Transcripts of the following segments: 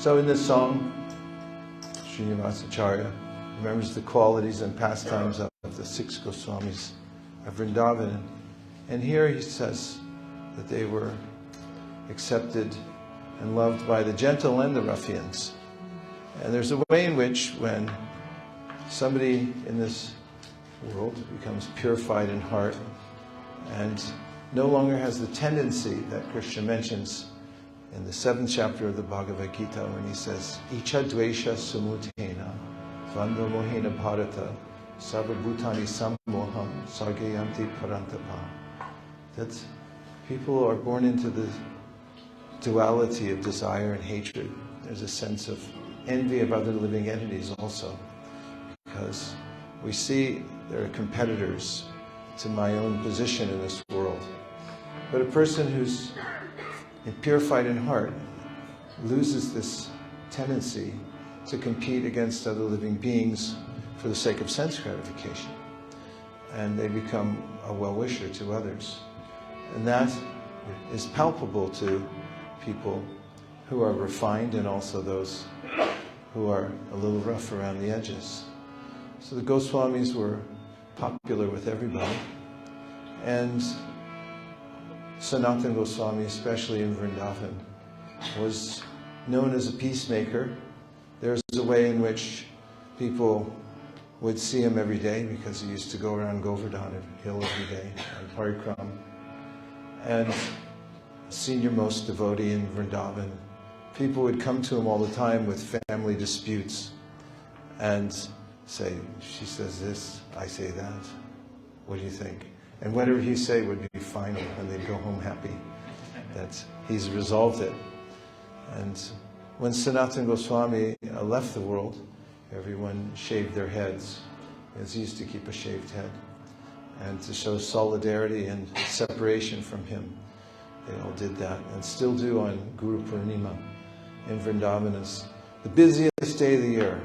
So in this song, Srinivasacharya remembers the qualities and pastimes of the 6 Goswamis of Vrindavan. And here he says that they were accepted and loved by the gentle and the ruffians. And there's a way in which when somebody in this world becomes purified in heart and no longer has the tendency that Krishna mentions in the 7th chapter of the Bhagavad Gita when he says, Icha dvesha sumutena Vanda mohena bharata sarvabhutani sammoham sargayanti parantapa. That people are born into the duality of desire and hatred. There's a sense of envy of other living entities also, because we see there are competitors to my own position in this world. But a person who's purified in heart loses this tendency to compete against other living beings for the sake of sense gratification. And they become a well-wisher to others. And that is palpable to people who are refined and also those who are a little rough around the edges. So the Goswamis were popular with everybody. And Sanatana Goswami, especially in Vrindavan, was known as a peacemaker. There's a way in which people would see him every day because he used to go around Govardhan Hill every day on parikram. And senior most devotee in Vrindavan, people would come to him all the time with family disputes and say, she says this, I say that, what do you think? And whatever he say would be final, and they'd go home happy that he's resolved it. And when Sanatana Goswami left the world, everyone shaved their heads, as he used to keep a shaved head. And to show solidarity and separation from him, they all did that, and still do on Guru Purnima in Vrindavan. It's the busiest day of the year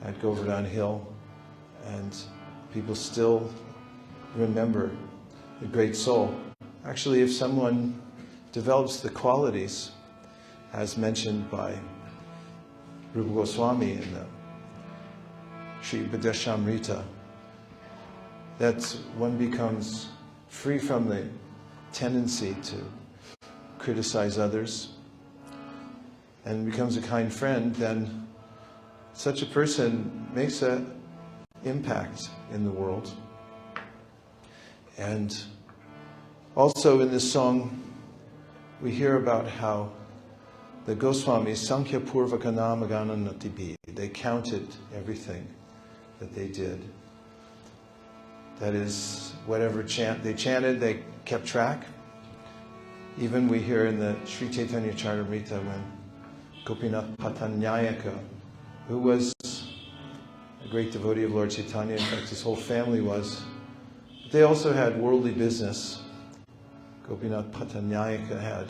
at Govardhan Hill, and people still remember the great soul. Actually, if someone develops the qualities, as mentioned by Rupa Goswami in the Sri Bhadeshamrita, that one becomes free from the tendency to criticize others and becomes a kind friend, then such a person makes an impact in the world. And also in this song, we hear about how the Goswamis, Sankhya Purvaka Namagana Natibi, they counted everything that they did. That is, whatever chant they chanted, they kept track. Even we hear in the Sri Chaitanya Charitamrita when Gopinath Patanyayaka, who was a great devotee of Lord Chaitanya, in fact his whole family was, they also had worldly business. Gopinath Patanyayaka had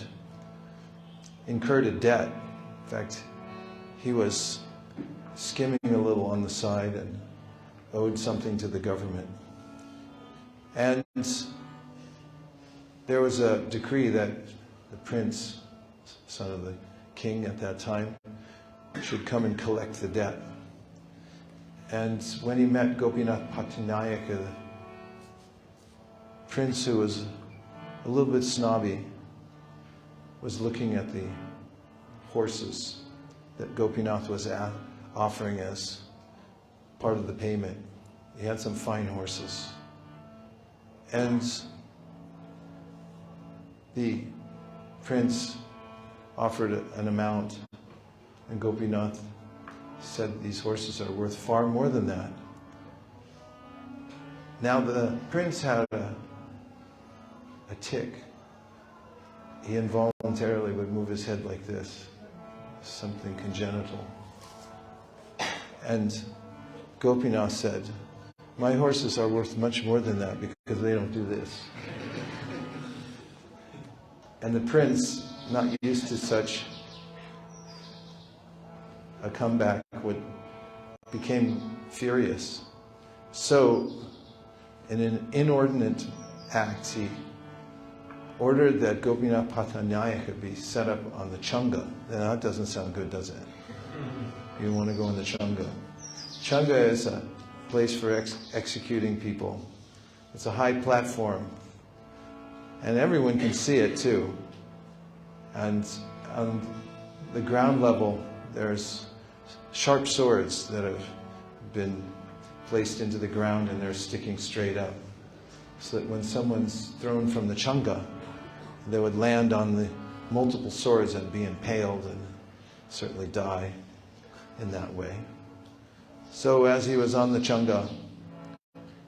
incurred a debt. In fact, he was skimming a little on the side and owed something to the government. And there was a decree that the prince, son of the king at that time, should come and collect the debt. And when he met Gopinath Patanyayaka, the prince, who was a little bit snobby, was looking at the horses that Gopinath was offering as part of the payment. He had some fine horses. And the prince offered an amount, and Gopinath said these horses are worth far more than that. Now the prince had a tic. He involuntarily would move his head like this, something congenital. And Gopinath said, my horses are worth much more than that because they don't do this. And the prince, not used to such a comeback, became furious. So, in an inordinate act, he ordered that Gopinath Patanyayaka be set up on the chunga. Now, that doesn't sound good, does it? You don't want to go in the Chunga. Chunga is a place for executing people. It's a high platform. And everyone can see it too. And on the ground level, there's sharp swords that have been placed into the ground and they're sticking straight up. So that when someone's thrown from the Chunga, they would land on the multiple swords and be impaled and certainly die in that way. So as he was on the Chunga,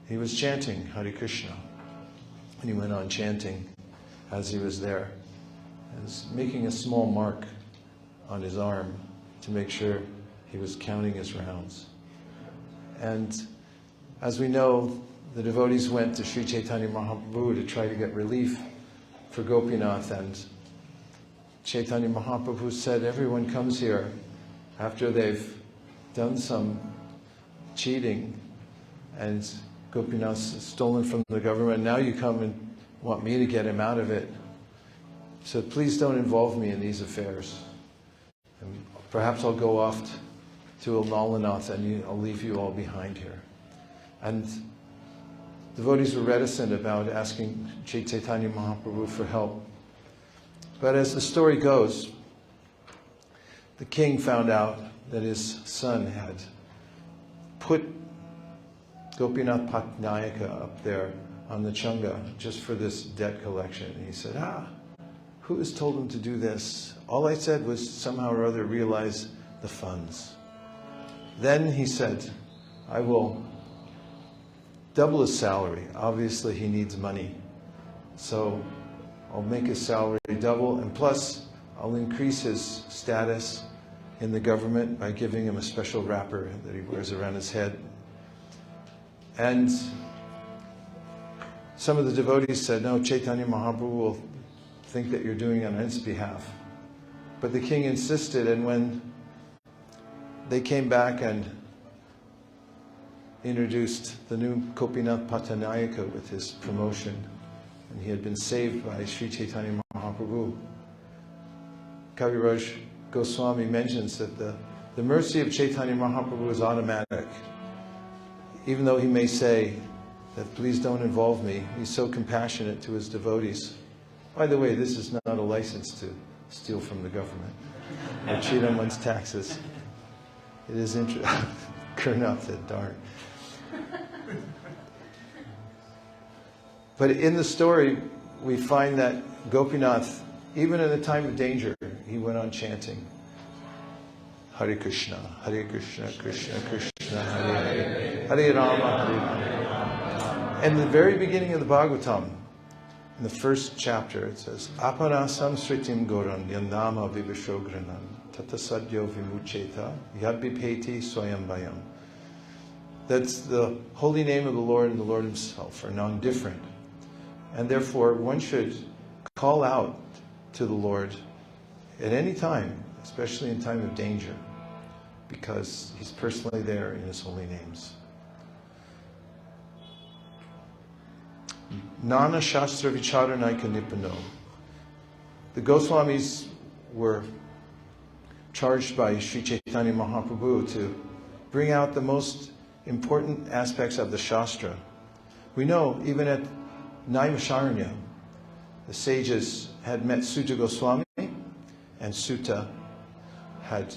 he was chanting Hare Krishna. And he went on chanting as he was there. And was making a small mark on his arm to make sure he was counting his rounds. And as we know, the devotees went to Sri Chaitanya Mahaprabhu to try to get relief for Gopinath, and Chaitanya Mahaprabhu said, everyone comes here after they've done some cheating and Gopinath's stolen from the government. Now you come and want me to get him out of it. So please don't involve me in these affairs. And perhaps I'll go off to Nalanath and I'll leave you all behind here. And devotees were reticent about asking Chaitanya Mahaprabhu for help. But as the story goes, the king found out that his son had put Gopinath Patnayaka up there on the Chunga just for this debt collection. And he said, who has told him to do this? All I said was somehow or other realize the funds. Then he said, I will double his salary. Obviously he needs money. So I'll make his salary double, and plus I'll increase his status in the government by giving him a special wrapper that he wears around his head. And some of the devotees said, no, Chaitanya Mahaprabhu will think that you're doing it on his behalf. But the king insisted, and when they came back and introduced the new Gopinath Patnayaka with his promotion, and he had been saved by Sri Chaitanya Mahaprabhu, Kaviraj Goswamy mentions that the mercy of Chaitanya Mahaprabhu is automatic. Even though he may say that please don't involve me, he's so compassionate to his devotees. By the way, this is not a license to steal from the government or cheat on one's taxes. It is interesting. Kurnath said, darn. But in the story, we find that Gopinath, even in a time of danger, he went on chanting Hare Krishna, Krishna Krishna, Hare Hare, Hare Rama, Hare Rama. And the very beginning of the Bhagavatam, in the first chapter, it says, Apanasam sritim goran yandama vivashogranan tatasadyo vimucheta yadbipeti soyambayam. That's the holy name of the Lord and the Lord himself are non-different. And therefore, one should call out to the Lord at any time, especially in time of danger, because he's personally there in his holy names. Nana Shastra Vicharanaika Nipano. The Goswamis were charged by Sri Chaitanya Mahaprabhu to bring out the most important aspects of the Shastra. We know even at Naimisharanya, the sages had met Sutta Goswami, and Sutta had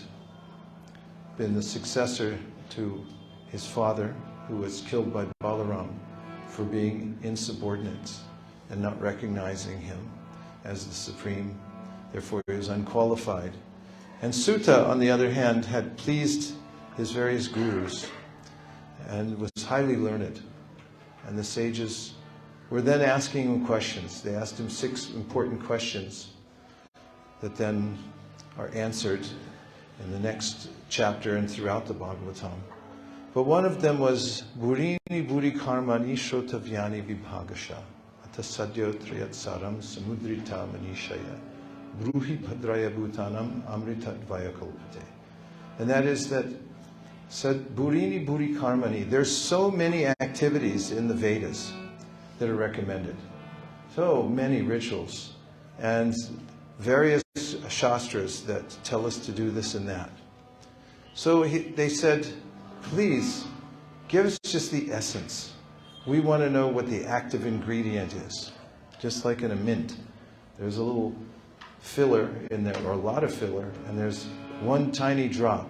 been the successor to his father, who was killed by Balaram for being insubordinate and not recognizing him as the supreme. Therefore, he was unqualified. And Sutta, on the other hand, had pleased his various gurus and was highly learned. And the sages were then asking him questions. They asked him 6 important questions that then are answered in the next chapter and throughout the Bhagavatam. But one of them was Burini Buri Karmani Shrotavyani Vibhagasha Atasadyo Triyat Saram Samudrita Manishaya Bruhi Bhadraya Bhutanam Amritat Vayakalpate. And that is that said Burini Buri Karmani. There's so many activities in the Vedas that are recommended. So many rituals and various shastras that tell us to do this and that. So they said, please, give us just the essence. We want to know what the active ingredient is. Just like in a mint. There's a little filler in there, or a lot of filler, and there's one tiny drop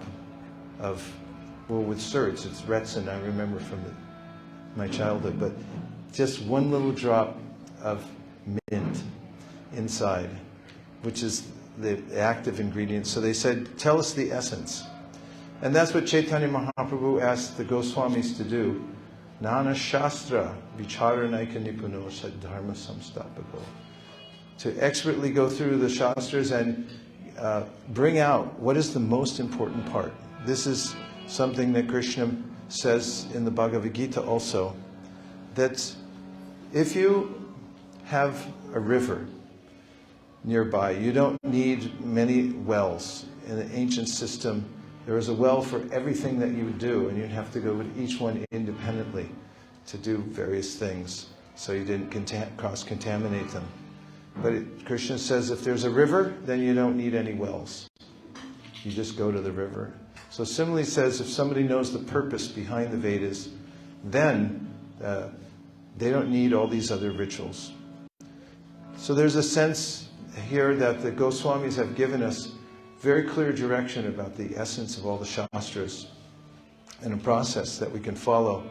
of, well, with Surts, it's retsin, I remember from my childhood, but just one little drop of mint inside, which is the active ingredient. So they said, tell us the essence. And that's what Chaitanya Mahaprabhu asked the Goswamis to do. Nana Shastra Vicharanaika Nipuno Saddharma Samstapako. To expertly go through the Shastras and bring out what is the most important part. This is something that Krishna says in the Bhagavad Gita also, that if you have a river nearby, you don't need many wells. In the ancient system, there was a well for everything that you would do, and you'd have to go with each one independently to do various things, so you didn't cross-contaminate them. But Krishna says if there's a river, then you don't need any wells. You just go to the river. So similarly says if somebody knows the purpose behind the Vedas, then they don't need all these other rituals. So there's a sense here that the Goswamis have given us very clear direction about the essence of all the Shastras and a process that we can follow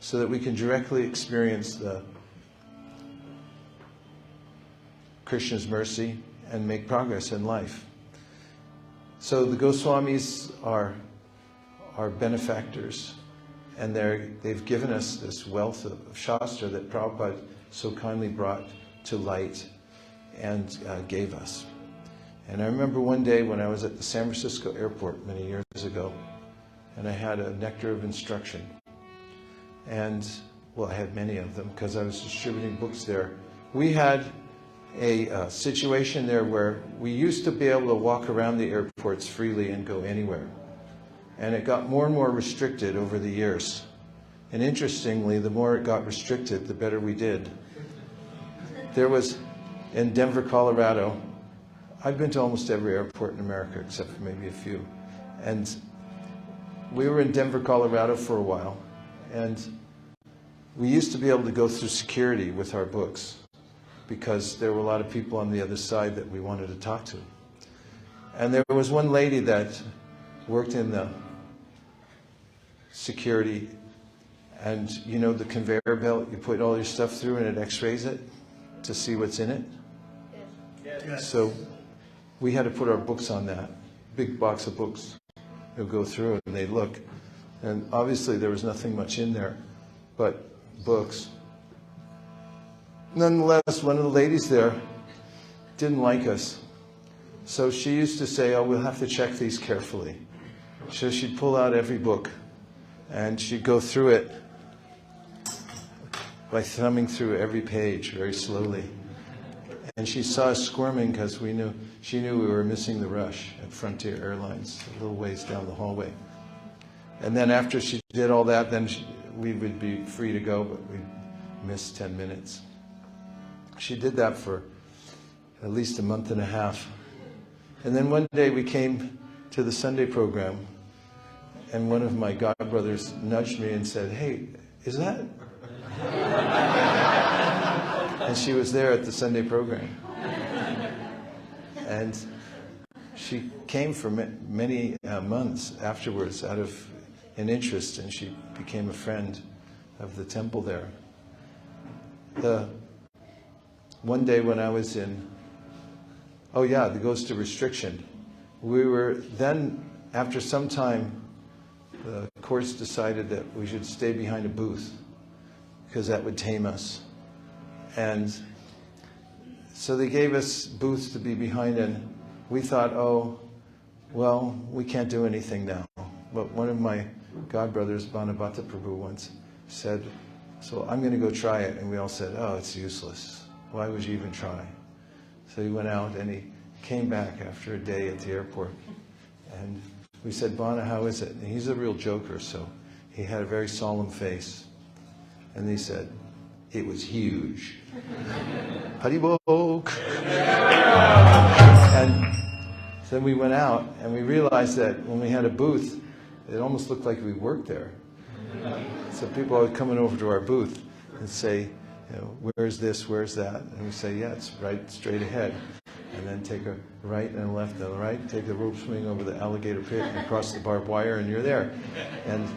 so that we can directly experience the Krishna's mercy and make progress in life. So the Goswamis are benefactors, and they've given us this wealth of Shastra that Prabhupada so kindly brought to light and gave us. And I remember one day when I was at the San Francisco airport many years ago, and I had a nectar of instruction. And, well, I had many of them because I was distributing books there. We had a situation there where we used to be able to walk around the airports freely and go anywhere. And it got more and more restricted over the years. And interestingly, the more it got restricted, the better we did. There was, in Denver, Colorado, I've been to almost every airport in America except for maybe a few. And we were in Denver, Colorado for a while. And we used to be able to go through security with our books because there were a lot of people on the other side that we wanted to talk to. And there was one lady that worked in the security, and you know the conveyor belt, you put all your stuff through and it x-rays it to see what's in it? Yes. So we had to put our books on that, big box of books. They'll go through it and they look. And obviously there was nothing much in there but books. Nonetheless, one of the ladies there didn't like us. So she used to say, oh, we'll have to check these carefully. So she'd pull out every book and she'd go through it by thumbing through every page very slowly. And she saw us squirming because she knew we were missing the rush at Frontier Airlines, a little ways down the hallway. And then after she did all that, then we would be free to go, but we'd miss 10 minutes. She did that for at least a month and a half. And then one day we came to the Sunday program, and one of my godbrothers nudged me and said, hey, is that? And she was there at the Sunday program. And she came for many months afterwards out of an interest, and she became a friend of the temple there. One day when I was in, the goes to restriction. We were then, after some time, the courts decided that we should stay behind a booth because that would tame us. And so they gave us booths to be behind, and we thought, we can't do anything now. But one of my godbrothers, Bhanabhata Prabhu, once said, so I'm going to go try it. And we all said, oh, it's useless. Why would you even try? So he went out and he came back after a day at the airport. And we said, Bhana, how is it? And he's a real joker, so he had a very solemn face. And he said, it was huge. Haribol. And then we went out and we realized that when we had a booth, it almost looked like we worked there. So people are coming over to our booth and say, where's this, where's that? And we say, yeah, it's right straight ahead. And then take a right and a left and a right, take the rope swing over the alligator pit and across the barbed wire, and you're there. And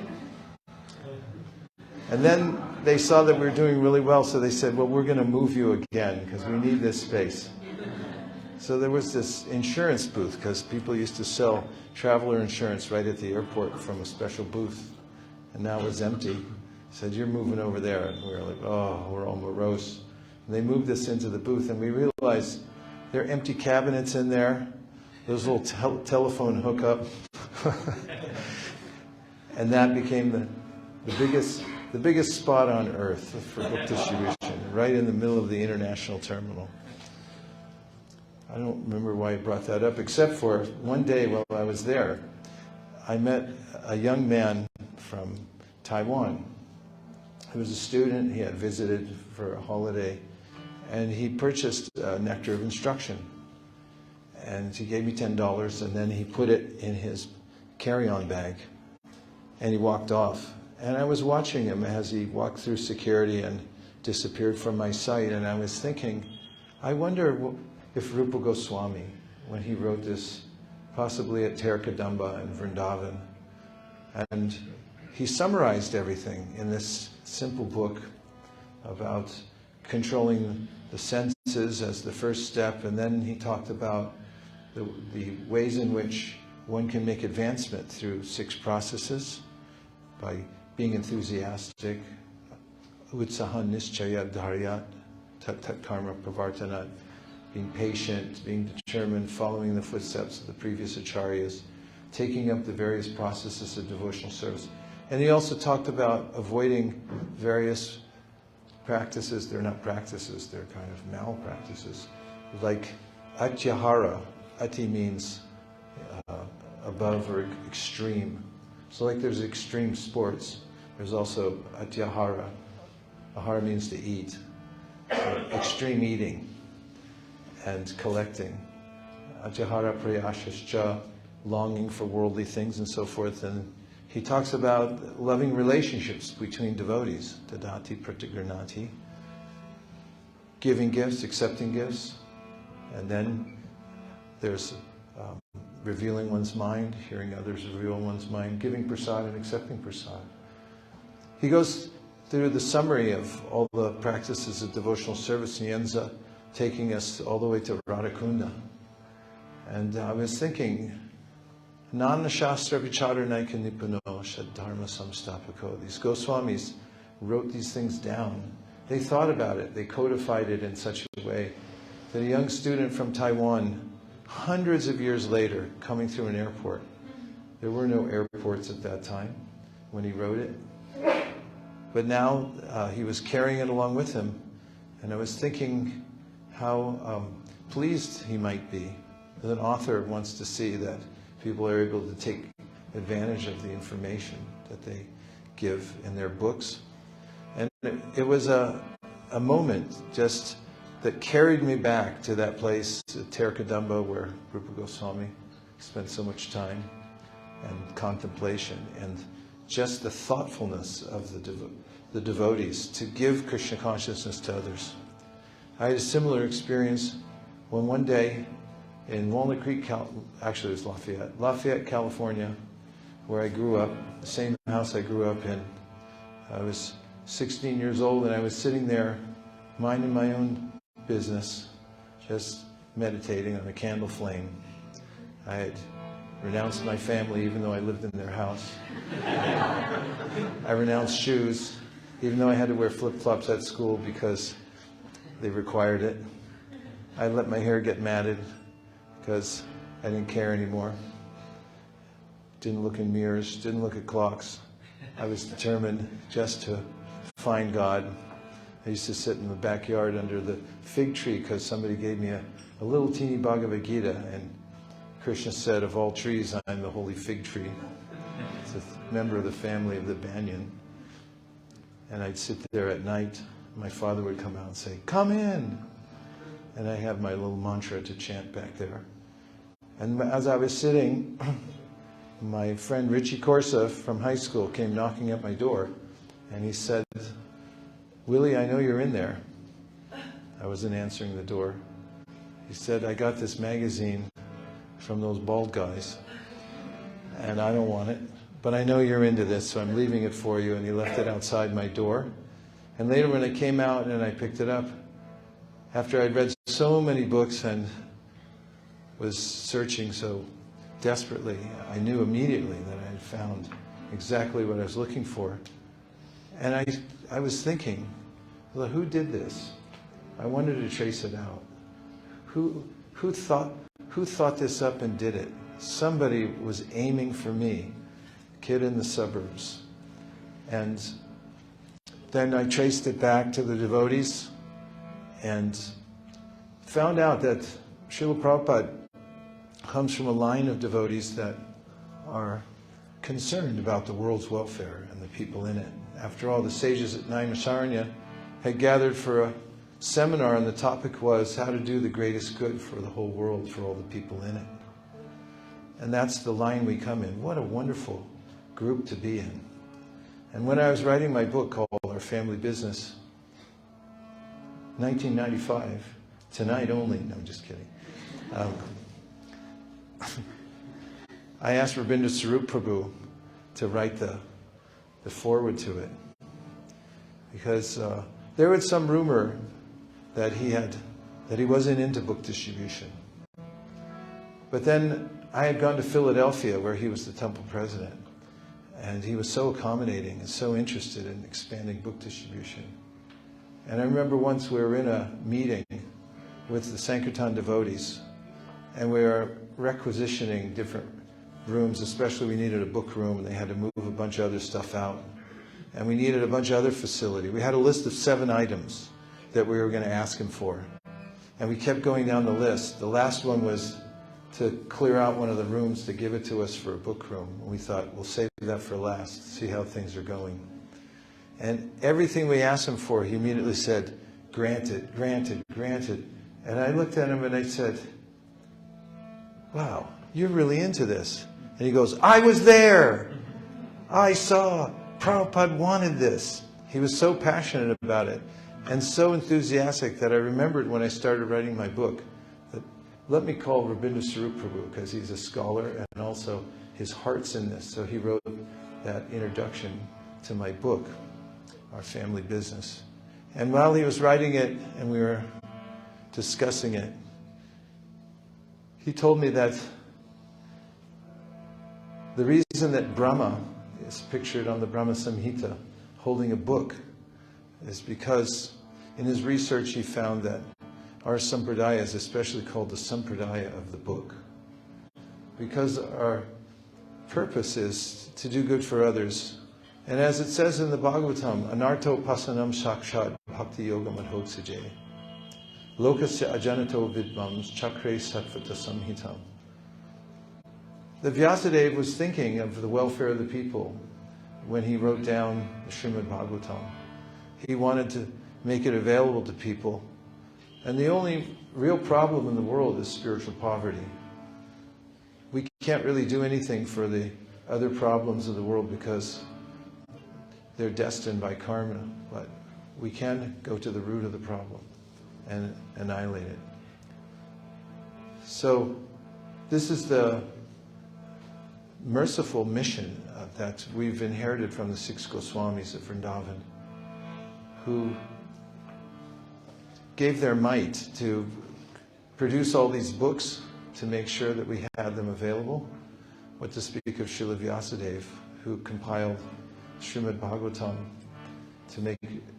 then they saw that we were doing really well, so they said, well, we're going to move you again because we need this space. So there was this insurance booth because people used to sell traveler insurance right at the airport from a special booth. And now it was empty. Said, you're moving over there. And we were like, oh, we're all morose. And they moved us into the booth, and we realized there are empty cabinets in there. There's a little telephone hookup. And that became the biggest spot on earth for book distribution, right in the middle of the international terminal. I don't remember why I brought that up, except for one day while I was there, I met a young man from Taiwan. He was a student. He had visited for a holiday, and he purchased a Nectar of Instruction. And he gave me $10, and then he put it in his carry-on bag, and he walked off. And I was watching him as he walked through security and disappeared from my sight, and I was thinking, I wonder if Rupa Goswamy, when he wrote this, possibly at Terkadamba in Vrindavan, and he summarized everything in this simple book about controlling the senses as the first step, and then he talked about the ways in which one can make advancement through 6 processes by being enthusiastic, utsahan nischaya dharyat, tat tat karma pravartanat, being patient, being determined, following the footsteps of the previous acharyas, taking up the various processes of devotional service. And he also talked about avoiding various practices. They're not practices, they're kind of malpractices, like atyahara. Ati means above or extreme. So like there's extreme sports, there's also atyahara. Ahara means to eat. So extreme eating and collecting. Atyahara prayashascha, longing for worldly things and so forth. And he talks about loving relationships between devotees, tadati pratigranati, giving gifts, accepting gifts, and then there's revealing one's mind, hearing others reveal one's mind, giving prasad and accepting prasad. He goes through the summary of all the practices of devotional service, and he ends up taking us all the way to Radhakunda. And I was thinking, Nana Shastra Vicharanayika Nipano Shadharma Samstapako. These Goswamis wrote these things down. They thought about it. They codified it in such a way that a young student from Taiwan, hundreds of years later, coming through an airport. There were no airports at that time when he wrote it. But now he was carrying it along with him. And I was thinking how pleased he might be that an author wants to see that people are able to take advantage of the information that they give in their books. And it was a moment just that carried me back to that place at Terkadamba where Rupa Goswami spent so much time and contemplation and just the thoughtfulness of the devotees to give Krishna consciousness to others. I had a similar experience when one day in Walnut Creek, actually it was Lafayette, California, where I grew up, the same house I grew up in. I was 16 years old and I was sitting there minding my own business, just meditating on a candle flame. I had renounced my family even though I lived in their house. I renounced shoes even though I had to wear flip-flops at school because they required it. I let my hair get matted because I didn't care anymore. Didn't look in mirrors, didn't look at clocks. I was determined just to find God. I used to sit in the backyard under the fig tree because somebody gave me a little teeny Bhagavad Gita, and Krishna said, of all trees, I'm the holy fig tree. It's a member of the family of the banyan. And I'd sit there at night. My father would come out and say, come in. And I have my little mantra to chant back there. And as I was sitting, my friend Richie Corsa from high school came knocking at my door, and he said, "Willie, I know you're in there." I wasn't answering the door. He said, "I got this magazine from those bald guys, and I don't want it, but I know you're into this, so I'm leaving it for you." And he left it outside my door. And later when I came out and I picked it up, after I'd read so many books and was searching so desperately, I knew immediately that I had found exactly what I was looking for. And I was thinking, well, who did this? I wanted to trace it out. Who thought this up and did it? Somebody was aiming for me, kid in the suburbs. And then I traced it back to the devotees and found out that Srila Prabhupada comes from a line of devotees that are concerned about the world's welfare and the people in it. After all, the sages at Naimisaranya had gathered for a seminar, and the topic was how to do the greatest good for the whole world, for all the people in it. And that's the line we come in. What a wonderful group to be in. And when I was writing my book called Our Family Business, 1995, tonight only, no, I'm just kidding. I asked Rabindra Sarup Prabhu to write the foreword to it, because there was some rumor that he wasn't into book distribution. But then I had gone to Philadelphia, where he was the temple president, and he was so accommodating and so interested in expanding book distribution. And I remember once we were in a meeting with the Sankirtan devotees, and we were requisitioning different rooms. Especially we needed a book room, and they had to move a bunch of other stuff out. And we needed a bunch of other facility. We had a list of 7 items that we were going to ask him for. And we kept going down the list. The last one was to clear out one of the rooms to give it to us for a book room. And we thought, we'll save that for last, see how things are going. And everything we asked him for, he immediately said, "Granted, granted, granted." And I looked at him and I said, "Wow, you're really into this." And he goes, "I was there. I saw. Prabhupada wanted this." He was so passionate about it and so enthusiastic that I remembered when I started writing my book that let me call Rabindra Sarup Prabhu, because he's a scholar and also his heart's in this. So he wrote that introduction to my book, Our Family Business. And while he was writing it and we were discussing it, he told me that the reason that Brahma is pictured on the Brahma Samhita holding a book is because in his research he found that our sampradaya is especially called the sampradaya of the book, because our purpose is to do good for others. And as it says in the Bhagavatam, anarto pasanam sakshat bhakti yoga madhotsaje lokasya ajanato vidmam chakre sattvata samhitam. The Vyasadeva was thinking of the welfare of the people when he wrote down the Srimad Bhagavatam. He wanted to make it available to people. And the only real problem in the world is spiritual poverty. We can't really do anything for the other problems of the world because they're destined by karma. But we can go to the root of the problem and annihilate it. So this is the merciful mission that we've inherited from the 6 Goswamis of Vrindavan, who gave their might to produce all these books to make sure that we had them available. What to speak of Srila Vyasadeva, who compiled Srimad Bhagavatam to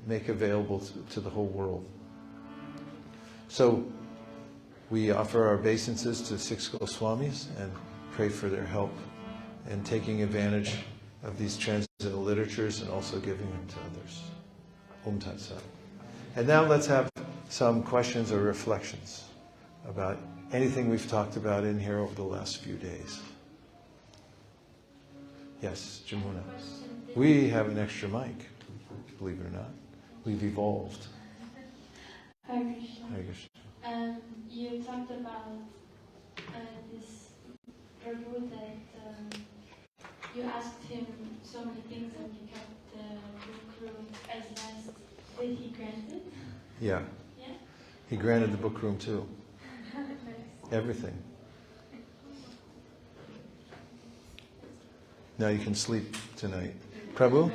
make available to the whole world. So we offer our obeisances to 6 Goswamis and pray for their help in taking advantage of these transcendental literatures and also giving them to others. Om Tat Sat. And now let's have some questions or reflections about anything we've talked about in here over the last few days. Yes, Jamuna. We have an extra mic, believe it or not. We've evolved. Hare Krishna. Hare Krishna. You talked about this Prabhu that you asked him so many things and he kept the book room as last. Did he grant it? Yeah. Yeah? He granted the book room too. Nice. Everything. Now you can sleep tonight. Prabhu?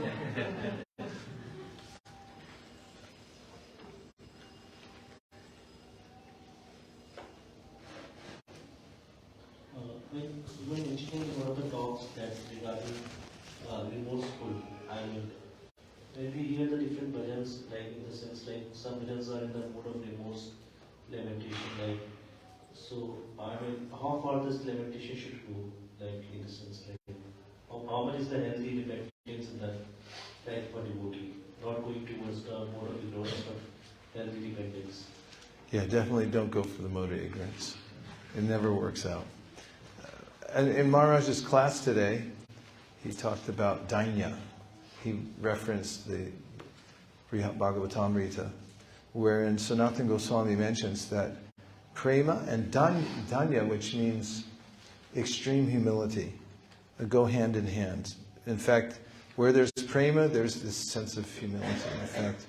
You were mentioning in one of the talks that regarding remorseful, and when we hear the different bhajans, like in the sense like some bhajans are in the mode of remorse, lamentation, like so. I mean, how far this lamentation should go, like in the sense like how much is the healthy repentance in that, like for devotee, not going towards the mode of ignorance, but healthy repentance. Yeah, definitely don't go for the mode of ignorance. It never works out. And in Maharaj's class today, he talked about dainya. He referenced the Bhagavatamrita, wherein Sanatana Goswami mentions that prema and danya, which means extreme humility, go hand in hand. In fact, where there's prema, there's this sense of humility. In fact,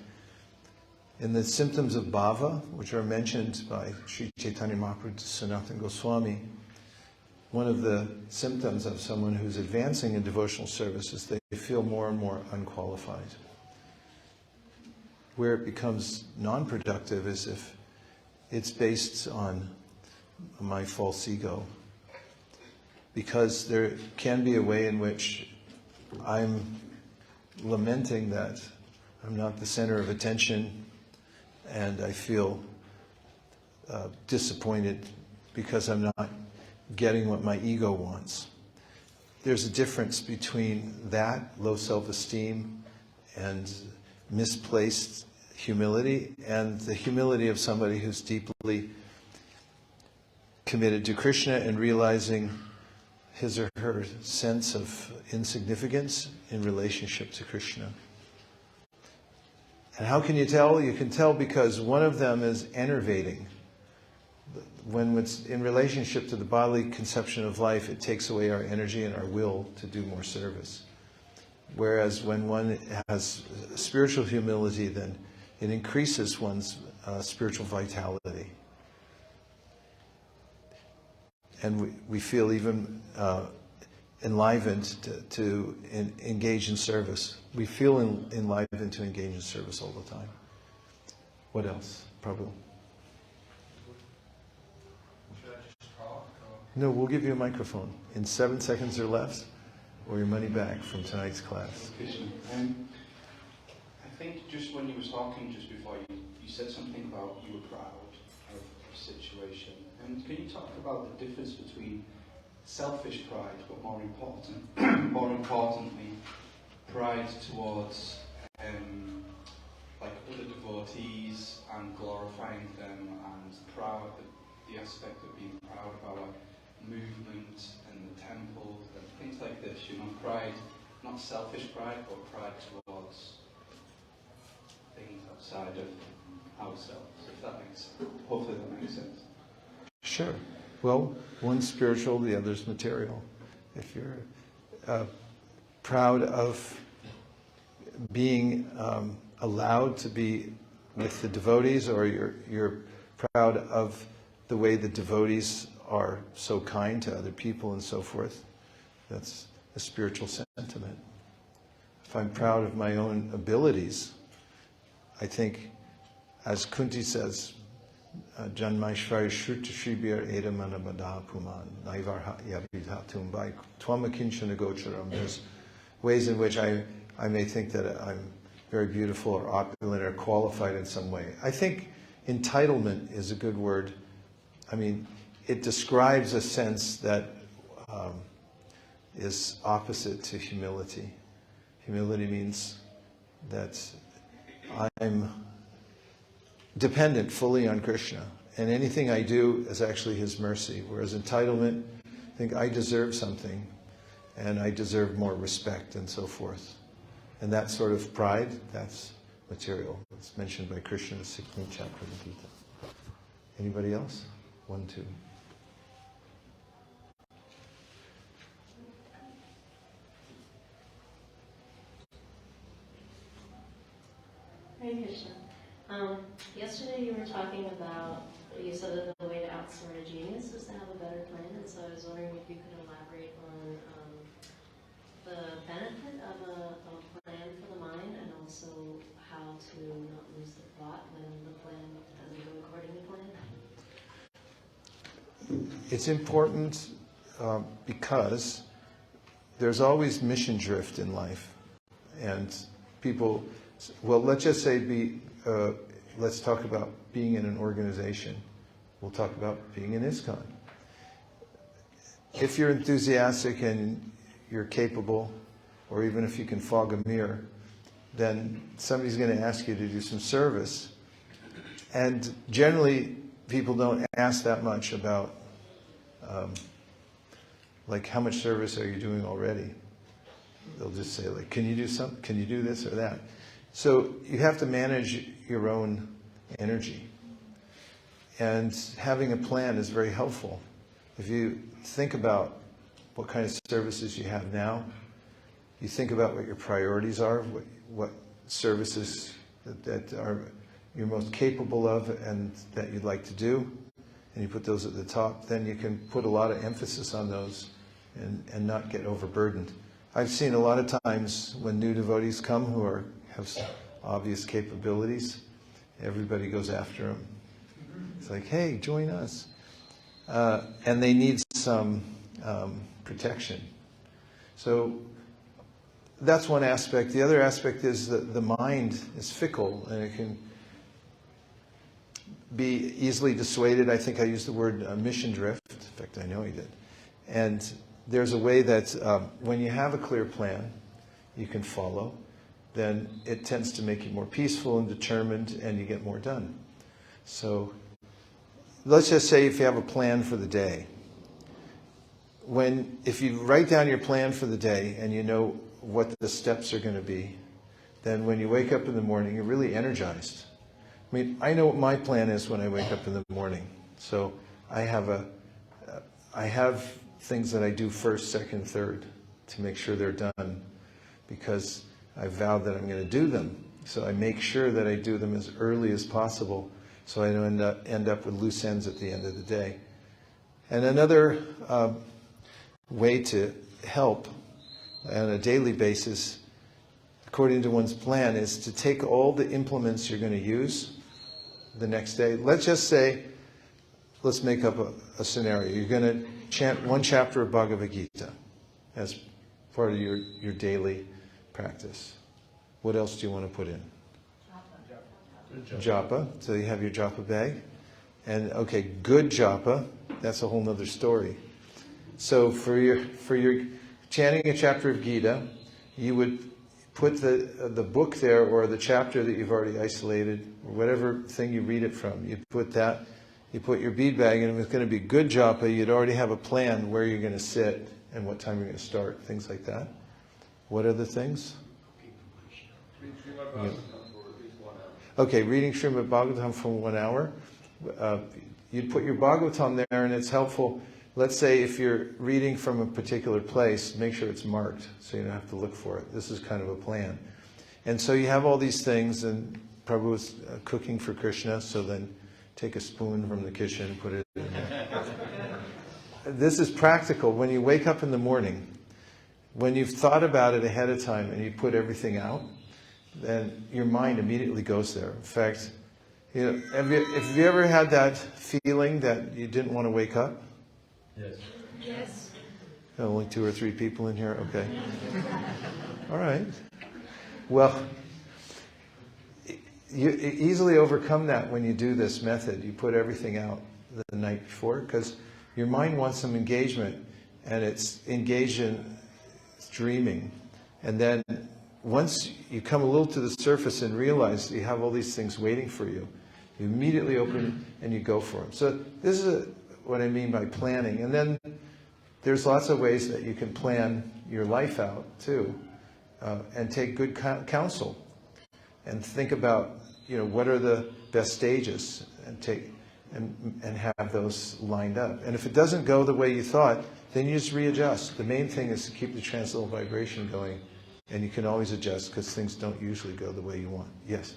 in the symptoms of bhava, which are mentioned by Sri Chaitanya Mahaprabhu to Sanatana Goswami, one of the symptoms of someone who's advancing in devotional service is they feel more and more unqualified. Where it becomes non-productive is if it's based on my false ego. Because there can be a way in which I'm lamenting that I'm not the center of attention, and I feel disappointed because I'm not getting what my ego wants. There's a difference between that, low self-esteem, and misplaced humility, and the humility of somebody who's deeply committed to Krishna and realizing his or her sense of insignificance in relationship to Krishna. And how can you tell? You can tell because one of them is enervating. When it's in relationship to the bodily conception of life, it takes away our energy and our will to do more service. Whereas when one has spiritual humility, then it increases one's spiritual vitality. And we feel even enlivened to engage in service. We feel enlivened to engage in service all the time. What else? Prabhu? No, we'll give you a microphone in 7 seconds or less, or your money back from tonight's class. I think just when you were talking just before, you said something about you were proud of a situation. And can you talk about the difference between selfish pride, but more importantly, pride towards like other devotees and glorifying them, and proud, the aspect of being proud of our movement and the temple and things like this, pride, not selfish pride, but pride towards things outside of ourselves, if that makes sense. Hopefully that makes sense. Sure. Well, one's spiritual, the other's material. If you're proud of being allowed to be with the devotees, or you're proud of the way the devotees are so kind to other people and so forth, that's a spiritual sentiment. If I'm proud of my own abilities, I think, as Kunti says, Janmaishvari Shruta Shribir Edamanabada Puman Naivar Yabidhatum by Twamakinchana Gocharam. There's ways in which I may think that I'm very beautiful or opulent or qualified in some way. I think entitlement is a good word. I mean, it describes a sense that is opposite to humility. Humility means that I'm dependent fully on Krishna, and anything I do is actually His mercy. Whereas entitlement, I think I deserve something, and I deserve more respect and so forth. And that sort of pride, that's material. It's mentioned by Krishna in the 16th chapter of the Gita. Anybody else? 1, 2. Hare Krishna. Yesterday you were talking about, you said that the way to outsmart a genius is to have a better plan, and so I was wondering if you could elaborate on the benefit of a plan for the mind, and also how to not lose the plot when the plan doesn't go according to plan. It's important because there's always mission drift in life. And people, well, let's just say let's talk about being in an organization. We'll talk about being in ISKCON. If you're enthusiastic and you're capable, or even if you can fog a mirror, then somebody's going to ask you to do some service. And generally, people don't ask that much about, like, how much service are you doing already? They'll just say, like, can you do something? Can you do this or that? So you have to manage your own energy. And having a plan is very helpful. If you think about what kind of services you have now, you think about what your priorities are, what services that are you're most capable of and that you'd like to do, and you put those at the top, then you can put a lot of emphasis on those and not get overburdened. I've seen a lot of times when new devotees come who have obvious capabilities, everybody goes after them. It's like, hey, join us. And they need some protection. So that's one aspect. The other aspect is that the mind is fickle and it can be easily dissuaded. I think I used the word mission drift. In fact, I know he did. And there's a way that when you have a clear plan you can follow, then it tends to make you more peaceful and determined and you get more done. So let's just say if you have a plan for the day. If you write down your plan for the day and you know what the steps are going to be, then when you wake up in the morning, you're really energized. I mean, I know what my plan is when I wake up in the morning. So I have things that I do first, second, third to make sure they're done because I vowed that I'm going to do them. So I make sure that I do them as early as possible so I don't end up with loose ends at the end of the day. And another way to help on a daily basis, according to one's plan, is to take all the implements you're going to use the next day. Let's just say, let's make up a scenario. You're going to chant one chapter of Bhagavad Gita as part of your daily practice. What else do you want to put in? Japa. So you have your japa bag. And okay, good japa, that's a whole nother story. So for your chanting a chapter of Gita, you would put the book there or the chapter that you've already isolated, or whatever thing you read it from. You put that, you put your bead bag, and if it's going to be good japa, you'd already have a plan where you're going to sit and what time you're going to start, things like that. What other things? Yeah. Okay, reading Srimad Bhagavatam for 1 hour. You'd put your Bhagavatam there, and it's helpful. Let's say if you're reading from a particular place, make sure it's marked so you don't have to look for it. This is kind of a plan. And so you have all these things, and Prabhu was cooking for Krishna, so then take a spoon from the kitchen and put it in there. This is practical. When you wake up in the morning, when you've thought about it ahead of time and you put everything out, then your mind immediately goes there. In fact, have you ever had that feeling that you didn't want to wake up? Yes. Yes. Only 2 or 3 people in here? Okay. All right. Well, you easily overcome that when you do this method. You put everything out the night before because your mind wants some engagement and it's engaged in dreaming. And then once you come a little to the surface and realize that you have all these things waiting for you, you immediately open and you go for them. So this is what I mean by planning. And then there's lots of ways that you can plan your life out too, and take good counsel and think about, what are the best stages and have those lined up. And if it doesn't go the way you thought, then you just readjust. The main thing is to keep the transcendental vibration going, and you can always adjust because things don't usually go the way you want. Yes?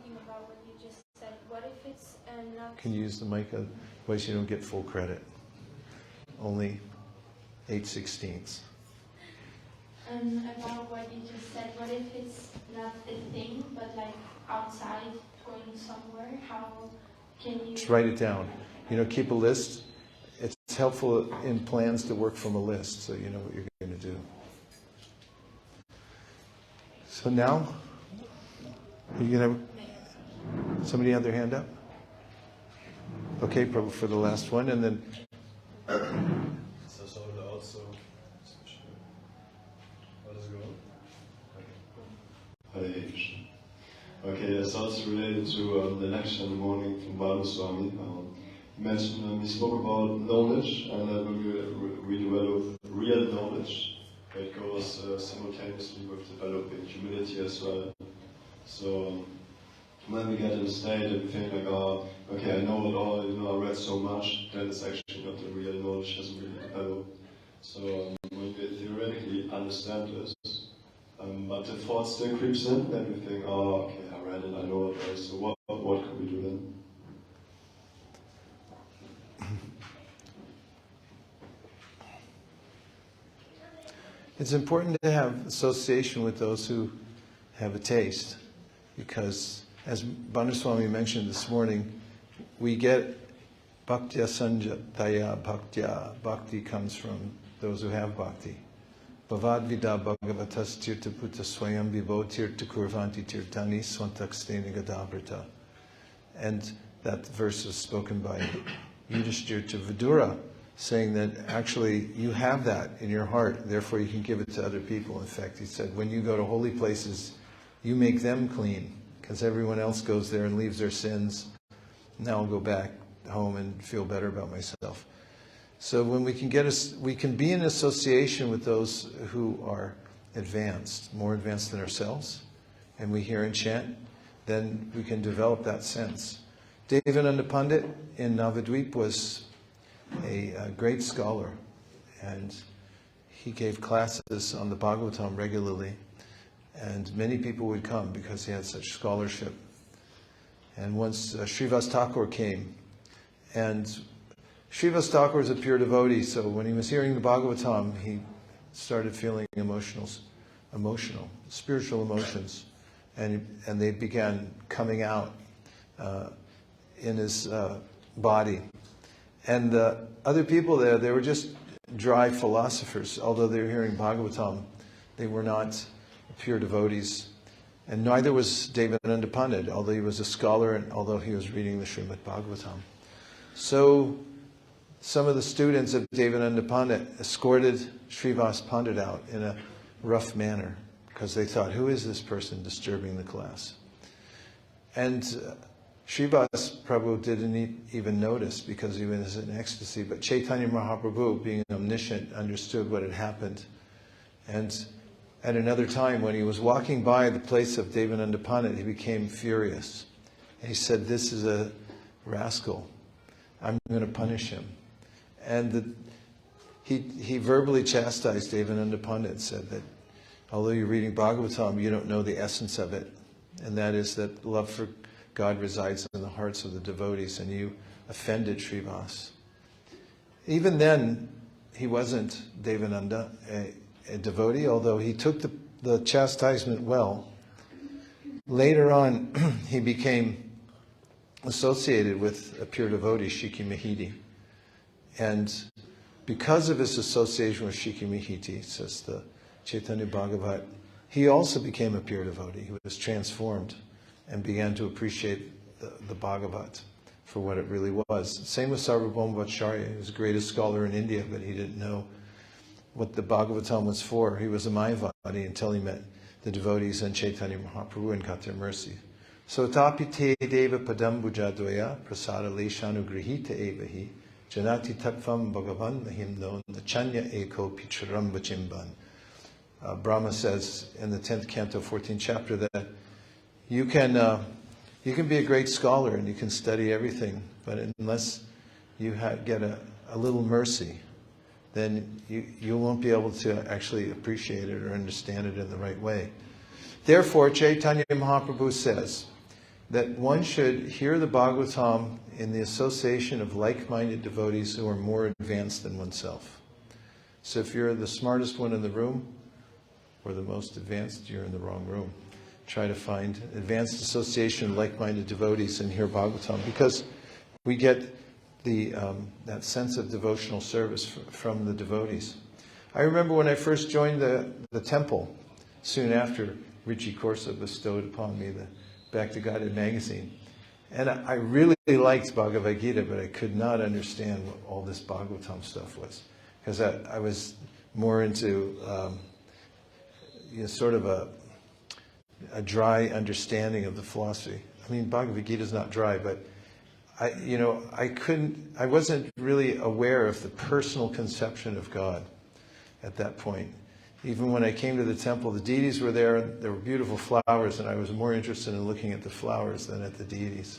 thinking about what you just said. What if it's not... Can you use the mic? Otherwise you don't get full credit. Only 8/16. About what you just said, what if it's not a thing, but like outside, going somewhere? How can you... Just write it down. Keep a list. It's helpful in plans to work from a list, so you know what you're going to do. So now, are you going to... Somebody have their hand up? Okay, probably for the last one, and then... So the also... What is going on? Hare Krishna. Okay, that's also related to the lecture in the morning from Gosvamy. He spoke about knowledge, and when we develop real knowledge, it goes simultaneously with developing humility as well. So when we get in a state and we think like, oh, okay, I know it all, I read so much, then it's actually not the real knowledge, hasn't really developed. So when we theoretically understand this, but the thought still creeps in, then we think, oh, okay, I read it, I know it, right? So what can we do then? It's important to have association with those who have a taste, because as Banaswami mentioned this morning, we get bhaktya sanjataya bhaktya. Bhakti comes from those who have bhakti. Bhavad vida bhagavatas tirtha puta swayam vivo tirtha kurvanti tirtani swantakstena gadabrata. And that verse was spoken by Yudhishthira to Vidura, saying that actually you have that in your heart, therefore you can give it to other people. In fact, he said, when you go to holy places, you make them clean, because everyone else goes there and leaves their sins. Now I'll go back home and feel better about myself. So when we can be in association with those who are advanced, more advanced than ourselves, and we hear and chant, then we can develop that sense. Devananda Pandit in Navadvip was a great scholar, and he gave classes on the Bhagavatam regularly, and many people would come because he had such scholarship. And once Srivas Thakur came, and Srivas Thakur is a pure devotee, so when he was hearing the Bhagavatam, he started feeling emotional, spiritual emotions, and they began coming out in his body. And the other people there, they were just dry philosophers. Although they were hearing Bhagavatam, they were not pure devotees. And neither was Devananda Pandit, although he was a scholar and although he was reading the Srimad Bhagavatam. So some of the students of Devananda Pandit escorted Srivas Pandit out in a rough manner, because they thought, who is this person disturbing the class? And Srivas Prabhu didn't even notice because he was in ecstasy, but Chaitanya Mahaprabhu, being omniscient, understood what had happened. And at another time, when he was walking by the place of Devananda Pandit, he became furious. And he said, this is a rascal. I'm going to punish him. And he verbally chastised Devananda Pandit, said that although you're reading Bhagavatam, you don't know the essence of it. And that is that love for God resides in the hearts of the devotees, and you offended Srivas. Even then, he wasn't Devananda, a devotee, although he took the chastisement well. Later on, he became associated with a pure devotee, Shiki Mahiti. And because of his association with Shiki Mahiti, says the Chaitanya Bhagavat, he also became a pure devotee. He was transformed and began to appreciate the Bhagavat for what it really was. Same with Sarvabhauma Bhattacharya. He was the greatest scholar in India, but he didn't know what the Bhagavatam was for. He was a Mayavadi until he met the devotees and Chaitanya Mahaprabhu and got their mercy. So tapi te deva padam bujadvaya prasada leshanu grihita evahi janati tattvam bhagavan mahimno nachanya eko picharam vachimban. Brahma says in the 10th canto, 14th chapter, that you can be a great scholar and you can study everything, but unless you get a little mercy, then you won't be able to actually appreciate it or understand it in the right way. Therefore, Chaitanya Mahaprabhu says, that one should hear the Bhagavatam in the association of like-minded devotees who are more advanced than oneself. So if you're the smartest one in the room, or the most advanced, you're in the wrong room. Try to find advanced association of like-minded devotees and hear Bhagavatam, because we get that sense of devotional service from the devotees. I remember when I first joined the temple, soon after Ruchi Korsa bestowed upon me the Back to Godhead magazine. And I really liked Bhagavad Gita, but I could not understand what all this Bhagavatam stuff was. Because I was more into sort of a dry understanding of the philosophy. I mean, Bhagavad Gita is not dry, but I wasn't really aware of the personal conception of God at that point. Even when I came to the temple, the deities were there were beautiful flowers, and I was more interested in looking at the flowers than at the deities.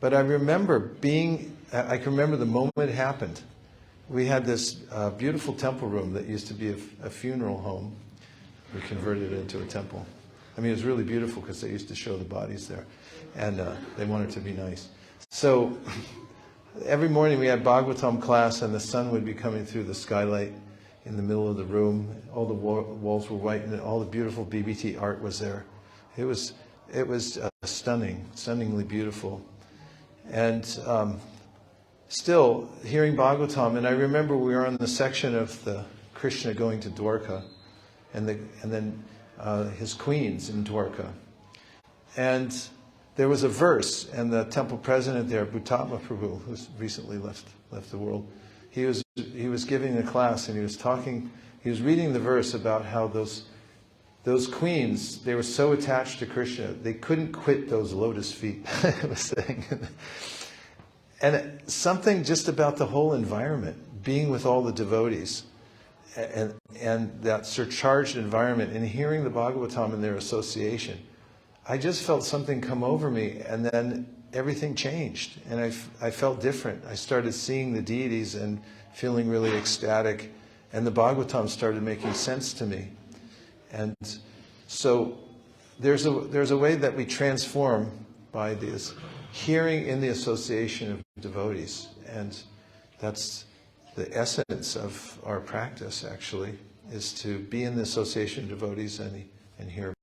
But I remember I can remember the moment it happened. We had this beautiful temple room that used to be a funeral home. We converted it into a temple. I mean, it was really beautiful because they used to show the bodies there, and they wanted to be nice. So every morning we had Bhagavatam class, and the sun would be coming through the skylight in the middle of the room. All the walls were white, and all the beautiful BBT art was there. It was stunningly beautiful. And still hearing Bhagavatam, and I remember we were on the section of the Krishna going to Dwarka, and then his queens in Dwarka. And there was a verse, and the temple president there, Bhutatma Prabhu, who's recently left the world, he was giving a class, and he was reading the verse about how those queens, they were so attached to Krishna, they couldn't quit those lotus feet, he was saying. And something just about the whole environment, being with all the devotees, and that surcharged environment, and hearing the Bhagavatam in their association, I just felt something come over me, and then everything changed, and I felt different. I started seeing the deities and feeling really ecstatic, and the Bhagavatam started making sense to me. And so there's a way that we transform by this hearing in the association of devotees, and that's the essence of our practice, actually, is to be in the association of devotees and hear